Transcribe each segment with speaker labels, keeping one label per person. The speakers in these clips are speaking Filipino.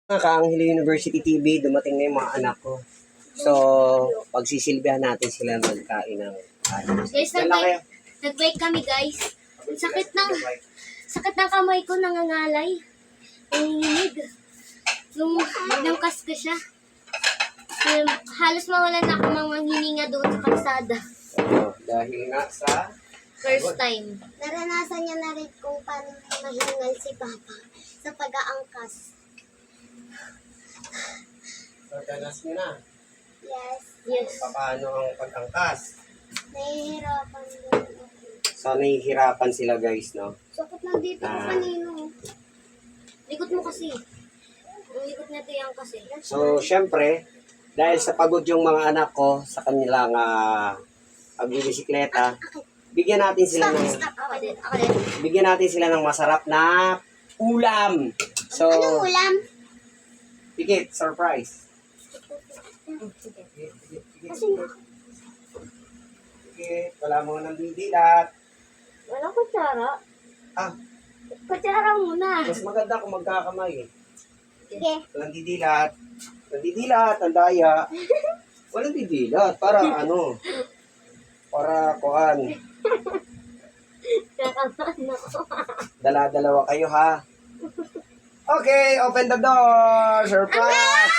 Speaker 1: Kaanghel University TV, dumating na yung mga anak ko. So, pagsisilbihan natin sila magkain ng
Speaker 2: Guys, nag-bike kami guys. Sakit ng kamay ko, nangangalay. Nanginginig. Nung nangkas ko siya. Halos mawalan ako mga hininga doon sa kalsada.
Speaker 1: Dahil nga sa
Speaker 2: First time.
Speaker 3: Naranasan niya na rin kung paano mahingal si Papa sa pag-aangkas.
Speaker 1: so, danas nyo na.
Speaker 3: Yes.
Speaker 1: Paano ang pag-angkas.
Speaker 3: Nahihirapan din ako.
Speaker 1: So, nahihirapan sila guys, no?
Speaker 3: Sakit lang dito ko kanino.
Speaker 2: Likot mo kasi. Ang likot na tiyang kasi.
Speaker 1: So, syempre, dahil sa pagod yung mga anak ko sa kanilang pagbibisikleta, bigyan natin sila ng
Speaker 2: Ako din.
Speaker 1: bigyan natin sila ng masarap na ulam. So,
Speaker 3: Anong ulam?
Speaker 1: pikit, surprise.
Speaker 3: Kasi
Speaker 1: Pikit, wala mo ng didilat.
Speaker 2: Walang kutsara.
Speaker 1: Ah,
Speaker 2: Kutsara muna.
Speaker 1: mas maganda kung magkakamay eh.
Speaker 3: sige.
Speaker 1: Walang didilat. Walang didilat, ang daya. Walang didilat, para ano? Para kuhan.
Speaker 2: Kakaman ako.
Speaker 1: Dala-dalawa kayo ha. Okay, open the door. Surprise!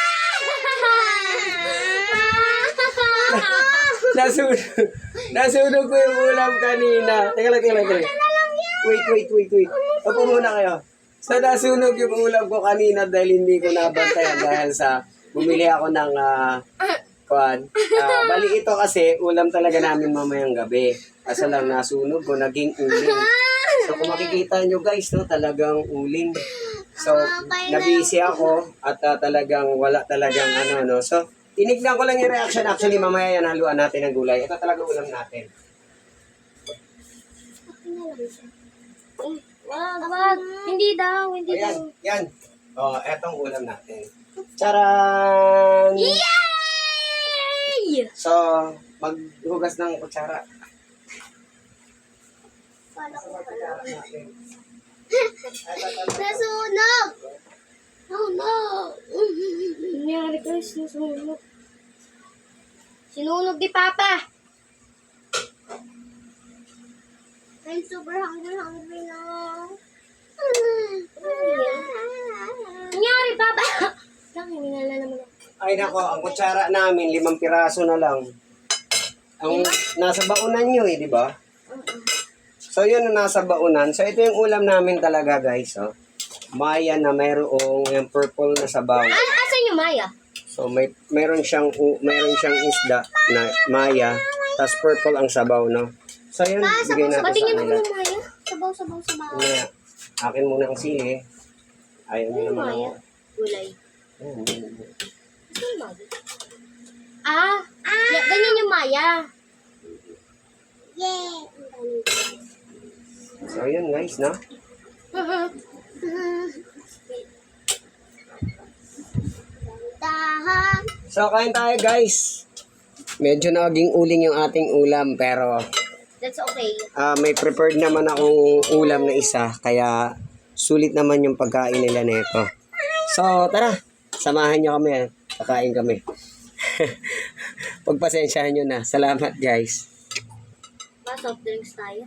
Speaker 1: Nasunog ko yung ulam kanina. Teka lang. Wait. Opo muna kayo. So, nasunog yung ulam ko kanina dahil hindi ko nabantayan dahil sa bumili ako ng bali ito kasi ulam talaga namin mamayang gabi. Kaso lang nasunog ko, naging uling. So, kung makikita nyo guys, no, talagang uling. So, nabisi ako at talagang wala talagang ano, no. So, tinignan ko lang yung reaction. Actually, mamaya yan, haluan natin ng gulay. Ito talaga ulam natin.
Speaker 2: Wag. Hindi daw.
Speaker 1: Ayan, yan. O, etong ulam natin. Charan!
Speaker 2: Yay!
Speaker 1: So, maghugas ng kutsara.
Speaker 3: Nasunog!
Speaker 2: Oh no! Nangyari guys, nasunog. Sinunog ni Papa.
Speaker 3: I'm super hungry na.
Speaker 2: Nangyari, Papa. Lang, hinala naman ako.
Speaker 1: Ay nako, ang kutsara namin, 5 piraso na lang. Ang nasa baunan nyo di ba? So, yun ang nasa baunan. So, ito yung ulam namin talaga, guys. Oh. Maya na mayroong yung purple na sabaw.
Speaker 2: Asan yung Maya?
Speaker 1: So, meron siyang isda na maya, tas purple ang sabaw, no? So, yun, bigay natin sa
Speaker 2: Patingin mo
Speaker 1: kanila.
Speaker 2: yung Maya.
Speaker 3: Sabaw.
Speaker 1: Maya, akin muna ang sili. Ayaw
Speaker 2: Ano
Speaker 1: niyo
Speaker 2: yung
Speaker 1: naman
Speaker 2: Maya?
Speaker 1: ako.
Speaker 2: Gulay.
Speaker 1: Ayun.
Speaker 2: Ano yung Maya? Ganyan yung Maya.
Speaker 3: Yeah!
Speaker 1: So, yun, guys, no?
Speaker 3: Dahan.
Speaker 1: So, kain tayo, guys. Medyo naging uling yung ating ulam, pero
Speaker 2: That's okay.
Speaker 1: may prepared naman akong ulam na isa, kaya sulit naman yung pagkain nila nito. So, tara, samahan nyo kami, kakain kami. Pagpasensyahan nyo na. Salamat, guys.
Speaker 2: Soft drinks tayo.